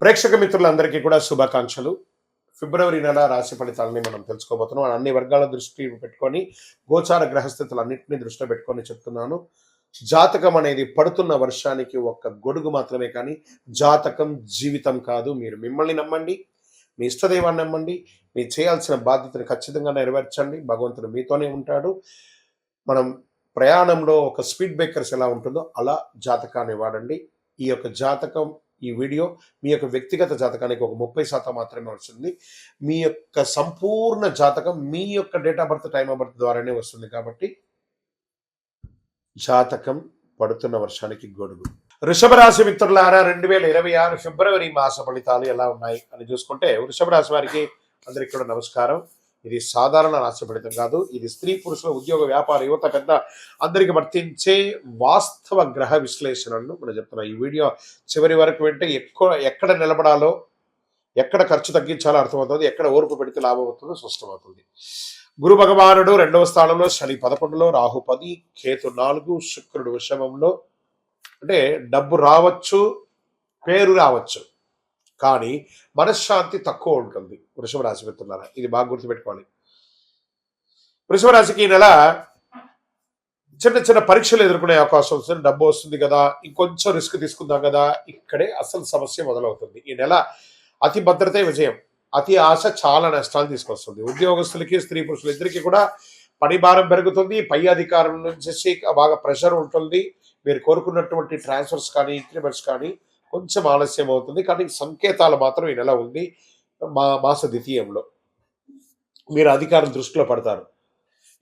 ప్రేక్షక మిత్రులందరికీ కూడా శుభాకాంక్షలు. ఫిబ్రవరి నెల రాశి ఫలితాలని మనం తెలుసుకోబోతున్నాం. అన్ని వర్గాల దృష్టి పెట్టుకొని గోచార గ్రహస్థితులన్నింటినీ దృష్టిలో పెట్టుకొని చెప్తున్నాను. జాతకం అనేది పడుతున్న వర్షానికి ఒక్క గొడుగు మాత్రమే కానీ జాతకం జీవితం కాదు. మీరు మిమ్మల్ని నమ్మండి, మీ ఇష్టదైవాన్ని నమ్మండి, మీరు చేయాల్సిన బాధ్యతను ఖచ్చితంగా నెరవేర్చండి. భగవంతుడు మీతోనే ఉంటాడు. మనం ప్రయాణంలో ఒక స్పీడ్ బ్రేకర్స్ ఎలా ఉంటుందో అలా జాతకాన్ని వాడండి. ఈ యొక్క జాతకం ఈ వీడియో మీ యొక్క వ్యక్తిగత జాతకానికి ఒక 30% మాత్రమే వస్తుంది. మీ యొక్క సంపూర్ణ జాతకం మీ యొక్క date of birth, time of birth ద్వారానే వస్తుంది. కాబట్టి జాతకం పడుతున్న వర్షానికి గొడుగు. వృషభ రాశి మిత్రులారా, 2026 ఫిబ్రవరి మాస ఫలితాలు ఎలా ఉన్నాయి అని చూసుకుంటే, వృషభ రాశి వారికి అందరికీ కూడా నమస్కారం. ఇది సాధారణ రాశి ఫలితం కాదు. ఇది స్త్రీ పురుషుల ఉద్యోగ వ్యాపార యువత పెద్ద అందరికి వర్తించే వాస్తవ గ్రహ విశ్లేషణలను మనం చెప్తున్నాం. ఈ వీడియో చివరి వరకు వింటే ఎక్కడ నిలబడాలో, ఎక్కడ ఖర్చు తగ్గించాలో అర్థమవుతుంది, ఎక్కడ ఓర్పు పెడితే లాభం అవుతుందో స్పష్టమవుతుంది. గురు భగవానుడు 2వ స్థానంలో, శని 11లో, రాహు 10, కేతు 4, శుక్రుడు వృషభంలో. అంటే డబ్బు రావచ్చు, పేరు రావచ్చు, కానీ మనశ్శాంతి తక్కువ ఉంటుంది. వృషభ రాశి మిత్రులారా, ఇది బాగా గుర్తుపెట్టుకోవాలి. వృషభ రాశికి ఈ నెల చిన్న చిన్న పరీక్షలు ఎదుర్కొనే అవకాశం వస్తుంది. డబ్బు వస్తుంది కదా, ఇంకొంచెం రిస్క్ తీసుకుందాం కదా, ఇక్కడే అసలు సమస్య మొదలవుతుంది. ఈ నెల అతి భద్రతే విజయం, అతి ఆశ చాలా నష్టాలు తీసుకొస్తుంది. ఉద్యోగస్తులకి, స్త్రీ పురుషులు ఇద్దరికి కూడా పని భారం పెరుగుతుంది. పై అధికారుల నుంచి బాగా ప్రెషర్ ఉంటుంది. మీరు కోరుకున్నటువంటి ట్రాన్స్ఫర్స్ కానీ, ఇంక్రిమెంట్స్ కానీ కొంచెం ఆలస్యం అవుతుంది. కానీ సంకేతాలు మాత్రం ఈ నెల ఉంది. మాస ద్వితీయంలో మీరు అధికారుల దృష్టిలో పడతారు.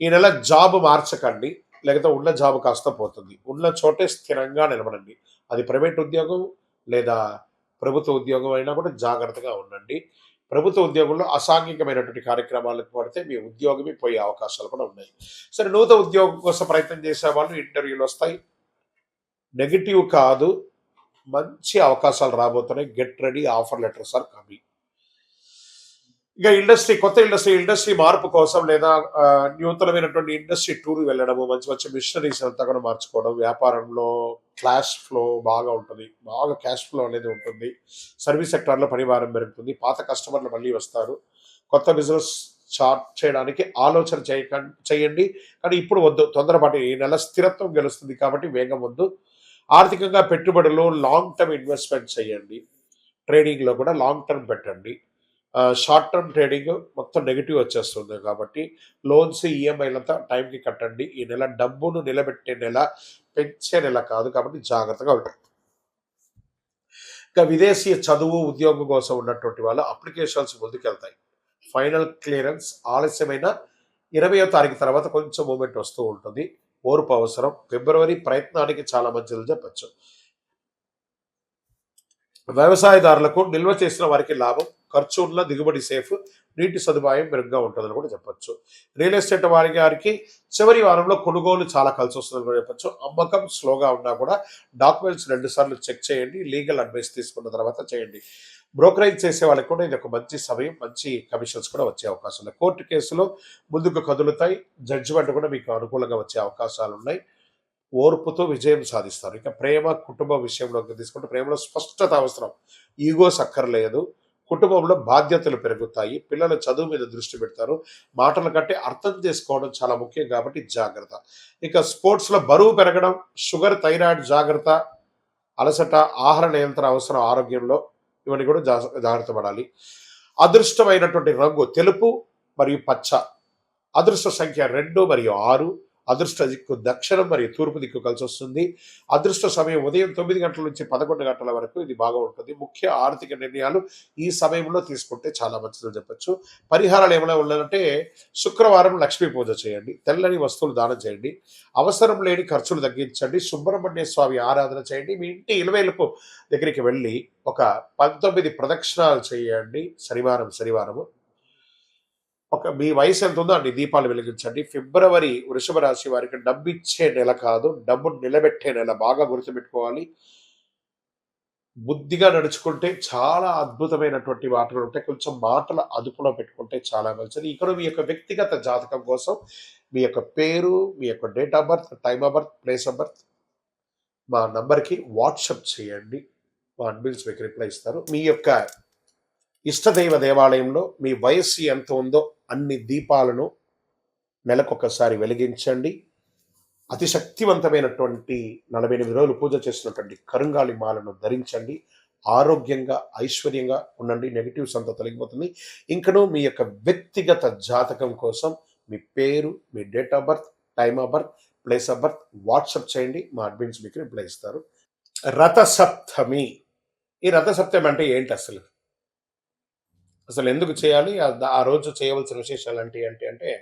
ఈ నెల జాబ్ మార్చకండి, లేకపోతే ఉన్న జాబ్ కాస్త పోతుంది. ఉన్న చోటే స్థిరంగా నిలబడండి. అది ప్రైవేట్ ఉద్యోగం లేదా ప్రభుత్వ ఉద్యోగం అయినా కూడా జాగ్రత్తగా ఉండండి. ప్రభుత్వ ఉద్యోగంలో అసాంఘికమైనటువంటి కార్యక్రమాలకు పడితే మీ ఉద్యోగమే పోయే అవకాశాలు కూడా ఉన్నాయి. సరే, నూతన ఉద్యోగం కోసం ప్రయత్నం చేసే వాళ్ళు ఇంటర్వ్యూలు వస్తాయి. నెగిటివ్ కాదు, మంచి అవకాశాలు రాబోతున్నాయి. Get ready, offer letters are coming. ఇక కొత్త ఇండస్ట్రీ మార్పు కోసం లేదా నూతనమైనటువంటి ఇండస్ట్రీ టూర్ వెళ్ళడము, మంచి మంచి మిషనరీస్ అంతా కూడా మార్చుకోవడం, వ్యాపారంలో క్యాష్ ఫ్లో బాగా ఉంటుంది, బాగా క్యాష్ ఫ్లో అనేది ఉంటుంది. సర్వీస్ సెక్టార్లో పని భారం పెరుగుతుంది. పాత కస్టమర్లు మళ్ళీ వస్తారు. కొత్త బిజినెస్ స్టార్ట్ చేయడానికి ఆలోచన చేయండి, కానీ ఇప్పుడు వద్దు, తొందరపాటు. ఈ నెల స్థిరత్వం గెలుస్తుంది కాబట్టి వేగం వద్దు. ఆర్థికంగా పెట్టుబడులు, లాంగ్ టర్మ్ ఇన్వెస్ట్మెంట్ చేయండి. ట్రేడింగ్లో కూడా లాంగ్ టర్మ్ పెట్టండి. షార్ట్ టర్మ్ ట్రేడింగ్ మొత్తం నెగిటివ్ వచ్చేస్తుంది కాబట్టి లోన్స్, ఈఎంఐలంతా టైంకి కట్టండి. ఈ నెల డబ్బును నిలబెట్టే నెల, పెంచే నెల కాదు కాబట్టి జాగ్రత్తగా ఉంటుంది. ఇంకా విదేశీ చదువు, ఉద్యోగం కోసం ఉన్నటువంటి వాళ్ళు అప్లికేషన్స్ ముందుకెళ్తాయి. ఫైనల్ క్లియరెన్స్ ఆలస్యమైన 20వ తారీఖు తర్వాత కొంచెం మూమెంట్ వస్తూ ఉంటుంది. ఓర్పు అవసరం. ఫిబ్రవరి ప్రయత్నానికి చాలా మంచిది చెప్పచ్చు. వ్యవసాయదారులకు నిల్వ చేసిన వారికి లాభం, ఖర్చు ఉన్న దిగుబడి సేఫ్, నీటి సదుపాయం మెరుగ్గా ఉంటుందని కూడా చెప్పచ్చు. రియల్ ఎస్టేట్ వారికి చివరి వారంలో కొనుగోలు చాలా కలిసి వస్తుందని కూడా చెప్పచ్చు. అమ్మకం స్లోగా ఉన్నా కూడా డాక్యుమెంట్స్ 2 సార్లు చెక్ చేయండి. లీగల్ అడ్వైస్ తీసుకున్న తర్వాత చేయండి. బ్రోకరేజ్ చేసే వాళ్ళకి కూడా ఇది ఒక మంచి సమయం, మంచి కమిషన్స్ కూడా వచ్చే అవకాశం ఉన్నాయి. కోర్టు కేసులో ముందుకు కదులుతాయి. జడ్జిమెంట్ కూడా మీకు అనుకూలంగా వచ్చే అవకాశాలు ఉన్నాయి. ఓర్పుతో విజయం సాధిస్తారు. ఇక ప్రేమ, కుటుంబ విషయంలోకి తీసుకుంటే ప్రేమలో స్పష్టత అవసరం, ఈగోస్ అక్కర్లేదు. కుటుంబంలో బాధ్యతలు పెరుగుతాయి. పిల్లల చదువు మీద దృష్టి పెడతారు. మాటల కంటే అర్థం చేసుకోవడం చాలా ముఖ్యం కాబట్టి జాగ్రత్త. ఇక స్పోర్ట్స్లో బరువు పెరగడం, షుగర్, థైరాయిడ్ జాగ్రత్త, అలసట, ఆహార నియంత్రణ అవసరం ఆరోగ్యంలో. ఇవన్నీ కూడా జాగ్రత్త పడాలి. అదృష్టమైనటువంటి రంగు తెలుపు మరియు పచ్చ. అదృష్ట సంఖ్య 2 మరియు 6. అదృష్ట దిక్కు దక్షిణం మరియు తూర్పు దిక్కు కలిసి వస్తుంది. అదృష్ట సమయం ఉదయం 9 గంటల నుంచి 11 గంటల వరకు ఇది బాగా ఉంటుంది. ముఖ్య ఆర్థిక నిర్ణయాలు ఈ సమయంలో తీసుకుంటే చాలా మంచిదని చెప్పచ్చు. పరిహారాలు ఏమైనా ఉన్నాయంటే, శుక్రవారం లక్ష్మీ పూజ చేయండి, తెల్లని వస్తువులు దానం చేయండి, అవసరం లేని ఖర్చులు తగ్గించండి, సుబ్రహ్మణ్య స్వామి ఆరాధన చేయండి, మీ ఇంటి ఇలవేలుపు దగ్గరికి వెళ్ళి ఒక 19 ప్రదక్షిణాలు చేయండి. శనివారము మీ వయసు ఎంత ఉందో అన్ని దీపాలు వెలిగించండి. ఫిబ్రవరి వృషభ రాశి వారికి డబ్బు ఇచ్చే నెల కాదు, డబ్బును నిలబెట్టే నెల. బాగా గుర్తుపెట్టుకోవాలి. బుద్ధిగా నడుచుకుంటే చాలా అద్భుతమైనటువంటి మాటలు ఉంటాయి. కొంచెం మాటల అదుపులో పెట్టుకుంటే చాలా మంచిది. ఇక్కడ మీ యొక్క వ్యక్తిగత జాతకం కోసం మీ యొక్క పేరు, మీ యొక్క date of birth, time of birth, place of birth మా నంబర్కి వాట్సాప్ చేయండి. మా అడ్మిన్స్ మీకు రిప్లై ఇస్తారు. మీ యొక్క ఇష్టదైవ దేవాలయంలో మీ వయస్సు ఎంత ఉందో అన్ని దీపాలను నెలకొకసారి వెలిగించండి. అతి శక్తివంతమైనటువంటి 48 రోజులు పూజ చేసినటువంటి కరుంగాలి మాలను ధరించండి. ఆరోగ్యంగా ఐశ్వర్యంగా ఉండండి. నెగిటివ్స్ అంతా తొలగిపోతుంది. ఇంకనూ మీ యొక్క వ్యక్తిగత జాతకం కోసం మీ పేరు, మీ date of birth, time of birth, place of birth WhatsApp చేయండి. మా అడ్మిన్స్ మీకు రిప్లై ఇస్తారు. రథసప్తమి. ఈ రథసప్తమి అంటే ఏంటి అసలు? అసలు ఎందుకు చేయాలి? ఆ రోజు చేయవలసిన విశేషాలు అంటే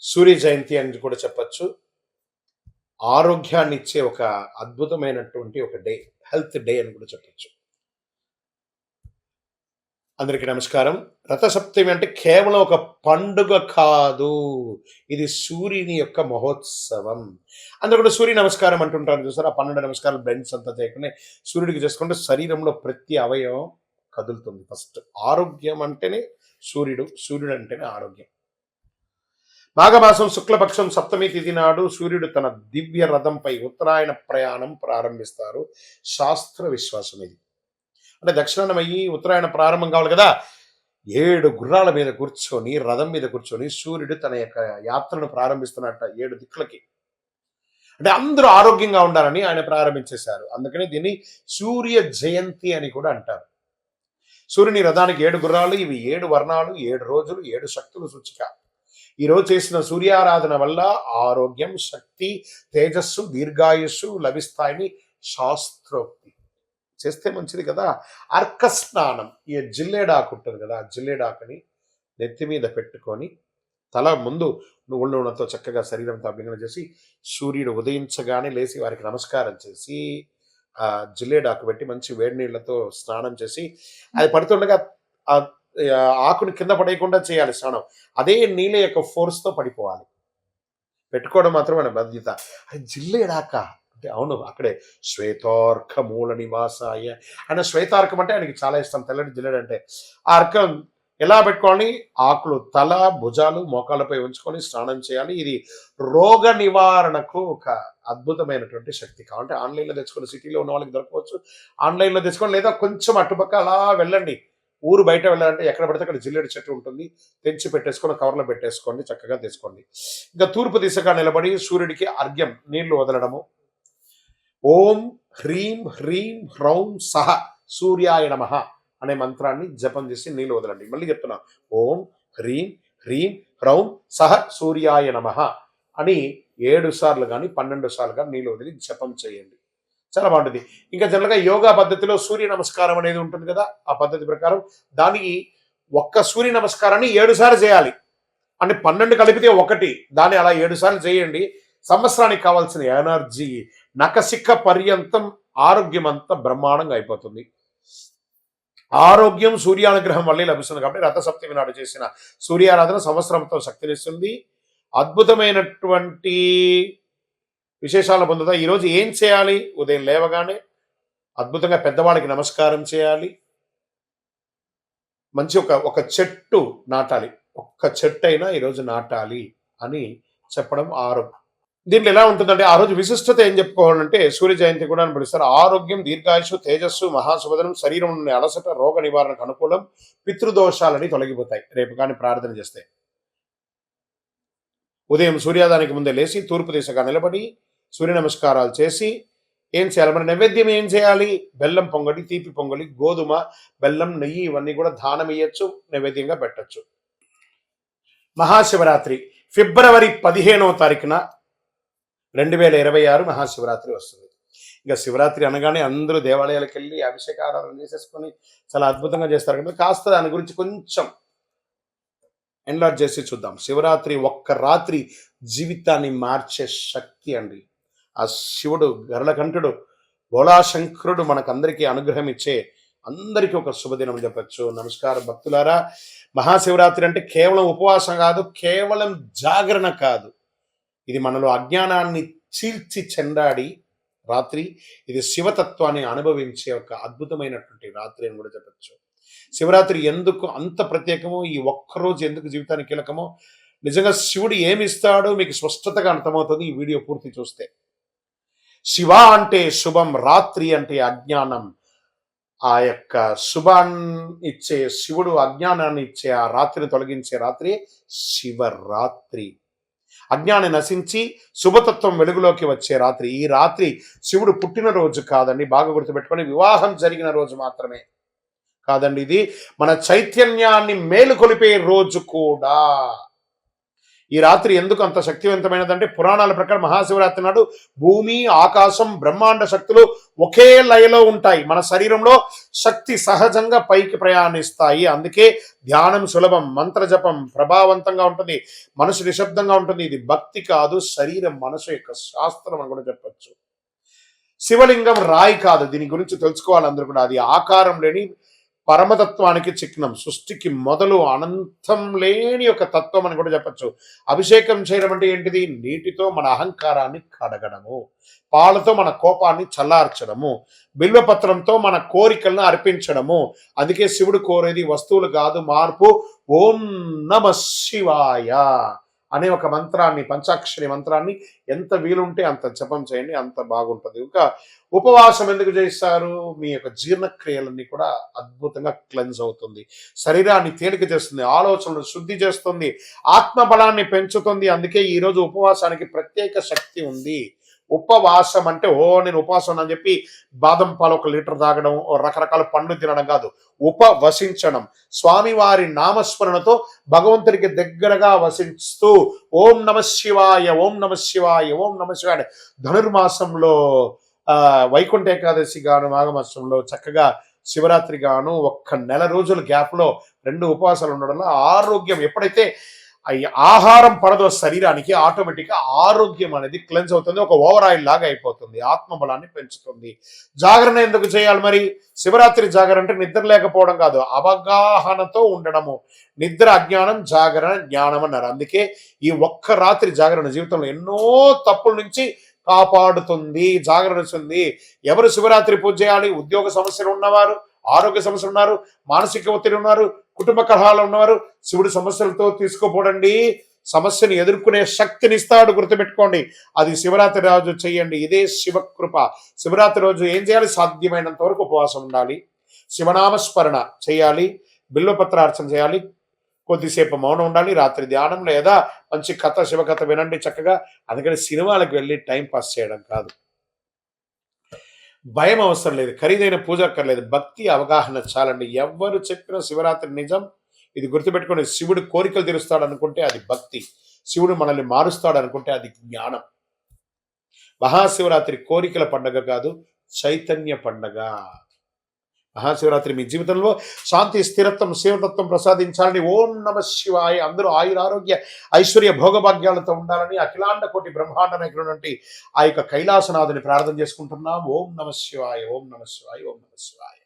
సూర్య జయంతి అని కూడా చెప్పచ్చు. ఆరోగ్యాన్ని ఇచ్చే ఒక అద్భుతమైనటువంటి ఒక డే, హెల్త్ డే అని కూడా చెప్పచ్చు. అందరికీ నమస్కారం. రథసప్తమి అంటే కేవలం ఒక పండుగ కాదు, ఇది సూర్యుని యొక్క మహోత్సవం. అందరూ కూడా సూర్య నమస్కారం అంటుంటారు చూసారు. ఆ 12 నమస్కారాలు బెండ్స్ అంతా చేయకుండా సూర్యుడికి చేసుకుంటే శరీరంలో ప్రతి అవయవం కదులుతుంది. ఫస్ట్ ఆరోగ్యం అంటేనే సూర్యుడు, సూర్యుడు అంటేనే ఆరోగ్యం. మాఘమాసం శుక్లపక్షం సప్తమి తిథి నాడు సూర్యుడు తన దివ్య రథంపై ఉత్తరాయణ ప్రయాణం ప్రారంభిస్తారు. శాస్త్ర విశ్వాసం ఇది. అంటే దక్షిణాయనం అయ్యి ఉత్తరాయణ ప్రారంభం కావాలి కదా. 7 గుర్రాల మీద కూర్చొని, రథం మీద కూర్చొని సూర్యుడు తన యొక్క యాత్రను ప్రారంభిస్తున్నట్ట 7 దిక్కులకి. అంటే అందరూ ఆరోగ్యంగా ఉండాలని ఆయన ప్రారంభించేశారు. అందుకని దీన్ని సూర్య జయంతి అని కూడా అంటారు. సూర్యుని రథానికి 7 గుర్రాలు, ఇవి 7 వర్ణాలు, 7 రోజులు, 7 శక్తులు సూచిక. ఈరోజు చేసిన సూర్యారాధన వల్ల ఆరోగ్యం, శక్తి, తేజస్సు, దీర్ఘాయుస్సు లభిస్తాయని శాస్త్రోక్తి. చేస్తే మంచిది కదా. అర్క స్నానం, ఈ జిల్లేడాకు ఉంటుంది కదా, జిల్లేడాకుని నెత్తి మీద పెట్టుకొని తల ముందు నువ్వుల నూనెతో చక్కగా శరీరంతో అభ్యంగన చేసి సూర్యుడు ఉదయించగానే లేచి వారికి నమస్కారం చేసి ఆ జిల్లేడాకు పెట్టి మంచి వేడి నీళ్లతో స్నానం చేసి అది పడుతుండగా ఆ ఆకుని కింద పడేయకుండా చేయాలి స్నానం. అదే నీళ్ళ యొక్క ఫోర్స్తో పడిపోవాలి. పెట్టుకోవడం మాత్రం మన బాధ్యత. అది జిల్లేడాక అంటే అవును, అక్కడే శ్వేతార్క మూల నివాసాయ. ఆయన శ్వేతార్కం అంటే ఆయనకి చాలా ఇష్టం, తెల్లటి జిల్లేడు అంటే. ఆ అర్కం ఎలా పెట్టుకోవాలి? ఆకులు తల, భుజాలు, మోకాళ్ళపై ఉంచుకొని స్నానం చేయాలి. ఇది రోగ నివారణకు ఒక అద్భుతమైనటువంటి శక్తి. కాబట్టి ఆన్లైన్లో తెచ్చుకొని, సిటీలో ఉన్న వాళ్ళకి దొరకవచ్చు, ఆన్లైన్లో తెచ్చుకొని, లేదా కొంచెం అటుపక్క అలా వెళ్ళండి. ఊరు బయట వెళ్ళాలంటే ఎక్కడ పడితే అక్కడ జిల్లేడు చెట్టు ఉంటుంది, తెంచి పెట్టేసుకొని కవర్లో పెట్టేసుకోండి, చక్కగా తీసుకోండి. ఇంకా తూర్పు దిశగా నిలబడి సూర్యుడికి అర్ఘ్యం నీళ్లు వదలడము. ఓం హ్రీం హ్రీం హ్రౌం సహ సూర్యాయ నమః అనే మంత్రాన్ని జపం చేసి నీళ్లు వదలండి. మళ్ళీ చెప్తున్నా, ఓం హ్రీం హ్రీం హ్రౌం సహ సూర్యాయ నమః అని 7 సార్లు కానీ 12 సార్లు కానీ నీళ్లు వదిలి జపం చేయండి. చాలా బాగుంటుంది. ఇంకా జనరల్గా యోగా పద్ధతిలో సూర్య నమస్కారం అనేది ఉంటుంది కదా, ఆ పద్ధతి ప్రకారం దానికి ఒక్క సూర్య నమస్కారాన్ని 7 సార్లు చేయాలి. అంటే 12 కలిపితే 1, దాన్ని అలా 7 సార్లు చేయండి. సంవత్సరానికి కావాల్సిన ఎనర్జీ నకసిక పర్యంతం ఆరోగ్యం అంతా బ్రహ్మాండంగా అయిపోతుంది. ఆరోగ్యం సూర్యానుగ్రహం వల్లే లభిస్తుంది. కాబట్టి రథసప్తమి నాడు చేసిన సూర్యారాధన సంవత్సరంతో శక్తినిస్తుంది. అద్భుతమైనటువంటి విశేషాలను పొందుతా. ఈరోజు ఏం చేయాలి? ఉదయం లేవగానే అద్భుతంగా పెద్దవాళ్ళకి నమస్కారం చేయాలి. మంచి ఒక చెట్టు నాటాలి. ఒక్క చెట్టు అయినా ఈరోజు నాటాలి అని చెప్పడం ఆరోగ్యం. దీంట్లో ఎలా ఉంటుందంటే ఆ రోజు విశిష్టత ఏం చెప్పుకోవాలంటే సూర్య జయంతి కూడా అని పిలుస్తారు. ఆరోగ్యం, దీర్ఘాయుషు, తేజస్సు, మహాసుభదనం, శరీరం నుండి అలసట, రోగ నివారణకు అనుకూలం, పితృదోషాలని తొలగిపోతాయి రేపు కానీ ప్రార్థన చేస్తే. ఉదయం సూర్యోదయానికి ముందే లేచి తూర్పు దిశగా నిలబడి సూర్య నమస్కారాలు చేసి ఏం చేయాలి? మన నైవేద్యం ఏం చేయాలి? బెల్లం పొంగలి, తీపి పొంగలి, గోధుమ, బెల్లం, నెయ్యి ఇవన్నీ కూడా దానం ఇయ్యచ్చు, నైవేద్యంగా పెట్టచ్చు. మహాశివరాత్రి ఫిబ్రవరి 15వ తారీఖున 2026 మహాశివరాత్రి వస్తుంది. ఇక శివరాత్రి అనగానే అందరూ దేవాలయాలకు వెళ్ళి అభిషేకారాధన చేసేసుకొని చాలా అద్భుతంగా చేస్తారు కదా. కాస్త దాని గురించి కొంచెం ఎన్లార్జ్ చేసి చూద్దాం. శివరాత్రి ఒక్క రాత్రి జీవితాన్ని మార్చే శక్తి అండి. ఆ శివుడు గరుడకంఠుడు భోళాశంకరుడు మనకందరికీ అనుగ్రహం ఇచ్చే అందరికీ ఒక శుభదినం చెప్పచ్చు. నమస్కారం భక్తులారా. మహాశివరాత్రి అంటే కేవలం ఉపవాసం కాదు, కేవలం జాగరణ కాదు. ఇది మనలో అజ్ఞానాన్ని చీల్చి చెండాడి రాత్రి. ఇది శివతత్వాన్ని అనుభవించే ఒక అద్భుతమైనటువంటి రాత్రి అని కూడా చెప్పచ్చు. శివరాత్రి ఎందుకు అంత ప్రత్యేకమో, ఈ ఒక్కరోజు ఎందుకు జీవితానికి కీలకమో, నిజంగా శివుడు ఏమి ఇస్తాడో మీకు స్పష్టతగా అర్థమవుతుంది ఈ వీడియో పూర్తి చూస్తే. శివ అంటే శుభం, రాత్రి అంటే అజ్ఞానం. ఆ యొక్క శుభాన్ని ఇచ్చే శివుడు అజ్ఞానాన్ని ఇచ్చే ఆ రాత్రిని తొలగించే రాత్రి శివరాత్రి. అజ్ఞాని నశించి శుభతత్వం వెలుగులోకి వచ్చే రాత్రి. ఈ రాత్రి శివుడు పుట్టినరోజు కాదండి, బాగా గుర్తుపెట్టుకొని, వివాహం జరిగిన రోజు మాత్రమే కాదండి, ఇది మన చైతన్యాన్ని మేలుకొలిపే రోజు కూడా. ఈ రాత్రి ఎందుకు అంత శక్తివంతమైనదంటే, పురాణాల ప్రకారం మహాశివరాత్రి నాడు భూమి, ఆకాశం, బ్రహ్మాండ శక్తులు ఒకే లయలో ఉంటాయి. మన శరీరంలో శక్తి సహజంగా పైకి ప్రయాణిస్తాయి. అందుకే ధ్యానం సులభం, మంత్ర జపం ప్రభావవంతంగా ఉంటుంది, మనసు నిశ్శబ్దంగా ఉంటుంది. ఇది భక్తి కాదు, శరీరం మనసు యొక్క శాస్త్రం అని కూడా చెప్పచ్చు. శివలింగం రాయి కాదు, దీని గురించి తెలుసుకోవాలి అందరూ కూడా. అది ఆకారం లేని పరమతత్వానికి చిహ్నం, సృష్టికి మొదలు, అనంతం లేని ఒక తత్వం అని కూడా చెప్పచ్చు. అభిషేకం చేయడం అంటే ఏంటిది? నీటితో మన అహంకారాన్ని కడగడము, పాలతో మన కోపాన్ని చల్లార్చడము, బిల్వపత్రంతో మన కోరికలను అర్పించడము. అందుకే శివుడు కోరేది వస్తువులు కాదు, మార్పు. ఓం నమ శివాయ అనే ఒక మంత్రాన్ని, పంచాక్షరి మంత్రాన్ని ఎంత వీలుంటే అంత జపం చేయండి, అంత బాగుంటుంది. ఇంకా ఉపవాసం ఎందుకు చేస్తారు? మీ యొక్క జీర్ణక్రియలన్నీ కూడా అద్భుతంగా క్లెన్స్ అవుతుంది, శరీరాన్ని తేలిక చేస్తుంది, ఆలోచనలు శుద్ధి చేస్తుంది, ఆత్మబలాన్ని పెంచుతుంది. అందుకే ఈరోజు ఉపవాసానికి ప్రత్యేక శక్తి ఉంది. ఉపవాసం అంటే నేను ఉపవాసం అని చెప్పి బాదం పాలు 1 లీటర్ తాగడం, రకరకాల పండ్లు తినడం కాదు. ఉపవసించడం, స్వామివారి నామస్మరణతో భగవంతుడికి దగ్గరగా వసిస్తూ ఓం నమ శివాయ, ఓం నమ శివాయ, ఓం నమ శివాయ. ధనుర్మాసంలో వైకుంఠ ఏకాదశి గాను, మాఘమాసంలో చక్కగా శివరాత్రి గాను 1 నెల రోజుల గ్యాప్లో 2 ఉపవాసాలు ఉండడం వల్ల ఆరోగ్యం, ఎప్పుడైతే ఆహారం పడదో శరీరానికి, ఆటోమేటిక్గా ఆరోగ్యం అనేది క్లెన్స్ అవుతుంది, ఒక ఓవర్ ఆయిల్ లాగా అయిపోతుంది, ఆత్మబలాన్ని పెంచుతుంది. జాగరణ ఎందుకు చేయాలి మరి? శివరాత్రి జాగరణ అంటే నిద్ర లేకపోవడం కాదు, అవగాహనతో ఉండడము. నిద్ర అజ్ఞానం, జాగరణ జ్ఞానం అన్నారు. అందుకే ఈ ఒక్క రాత్రి జాగరణ జీవితంలో ఎన్నో తప్పుల నుంచి కాపాడుతుంది, జాగరణ ఉంది. ఎవరు శివరాత్రి పూజ చేయాలి? ఉద్యోగ సమస్యలు ఉన్నవారు, ఆరోగ్య సమస్యలు ఉన్నారు, మానసిక ఒత్తిడి ఉన్నారు, కుటుంబ కలహాలు ఉన్నవారు శివుడి సమస్యలతో తీసుకోపోడండి, సమస్యను ఎదుర్కొనే శక్తిని ఇస్తాడు, గుర్తుపెట్టుకోండి. అది శివరాత్రి రోజు చేయండి, ఇదే శివకృప. శివరాత్రి రోజు ఏం చేయాలి? సాధ్యమైనంత వరకు ఉపవాసం ఉండాలి, శివనామస్మరణ చేయాలి, బిల్వపత్రార్చన చేయాలి, కొద్దిసేపు మౌనం ఉండాలి, రాత్రి ధ్యానం లేదా మంచి కథ, శివకథ వినండి చక్కగా. అందుకని సినిమాలకు వెళ్ళి టైం పాస్ చేయడం కాదు. భయం అవసరం లేదు, ఖరీదైన పూజ అక్కర్లేదు, భక్తి అవగాహన చాలండి. ఎవ్వరు చెప్పిన శివరాత్రి నిజం, ఇది గుర్తుపెట్టుకొని. శివుడు కోరికలు తీరుస్తాడు అనుకుంటే అది భక్తి, శివుడు మనల్ని మారుస్తాడు అనుకుంటే అది జ్ఞానం. మహాశివరాత్రి కోరికల పండగ కాదు, చైతన్య పండగ. మహాశివరాత్రి మీ జీవితంలో శాంతి, స్థిరత్వం, శివతత్వం ప్రసాదించాలని ఓం నమ శివాయ. అందరూ ఆయురారోగ్య ఐశ్వర్య భోగభాగ్యాలతో ఉండాలని అఖిలాండ కోటి బ్రహ్మాండ నాయకుడు ఆ యొక్క కైలాసనాథుని ప్రార్థన చేసుకుంటున్నాం. ఓం నమ శివాయ, ఓం నమ శివాయ, ఓం నమ శివాయ.